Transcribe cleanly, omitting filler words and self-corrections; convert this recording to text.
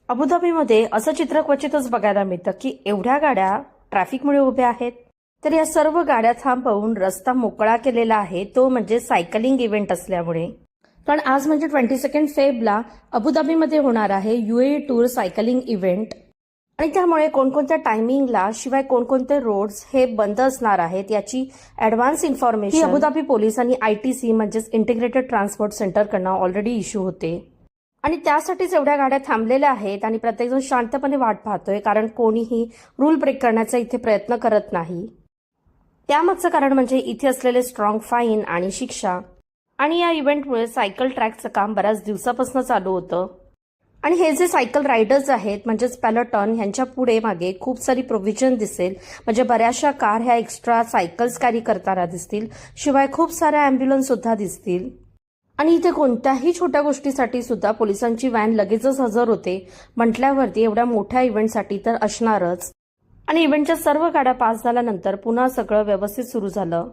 अबुधाबीमध्ये असं चित्र क्वचितच बघायला मिळतं की एवढ्या गाड्या ट्रॅफिकमुळे उभ्या आहेत. तर या सर्व गाड्या थांबवून रस्ता मोकळा केलेला आहे, तो म्हणजे सायकलिंग इव्हेंट असल्यामुळे. कारण आज म्हणजे 22 फेबला अबुधाबीमध्ये होणार आहे UAE टूर सायकलिंग इव्हेंट. आणि त्यामुळे कोणकोणत्या टायमिंगला शिवाय कोणकोणते रोड्स हे बंद असणार आहेत याची ॲडव्हान्स इन्फॉर्मेशन ही अबुधाबी पोलीस आणि ITC म्हणजेच इंटिग्रेटेड ट्रान्सपोर्ट सेंटरकडनं ऑलरेडी इश्यू होते. आणि त्यासाठीच एवढ्या गाड्या थांबलेल्या आहेत आणि प्रत्येकजण शांतपणे वाट पाहतोय, कारण कोणीही रूल ब्रेक करण्याचा इथे प्रयत्न करत नाही. त्यामागचं कारण म्हणजे इथे असलेले स्ट्रॉंग फाईन आणि शिक्षा. आणि या इव्हेंटमुळे सायकल ट्रॅकचं काम बऱ्याच दिवसापासून चालू होतं. आणि हे जे सायकल रायडर्स आहेत म्हणजेच पॅलोटॉन, यांच्या पुढे मागे खूप सारी प्रोव्हिजन दिसेल. म्हणजे बऱ्याचशा कार ह्या एक्स्ट्रा सायकल्स कॅरी करताना दिसतील, शिवाय खूप साऱ्या अँब्युलन्स सुद्धा दिसतील. आणि इथे कोणत्याही छोट्या गोष्टीसाठी सुद्धा पोलिसांची व्हॅन लगेचच हजर होते. म्हटल्यावरती एवढ्या मोठ्या इव्हेंटसाठी तर असणारच. आणि इव्हेंटच्या सर्व गाड्या पास झाल्यानंतर पुन्हा सगळं व्यवस्थित सुरू झालं.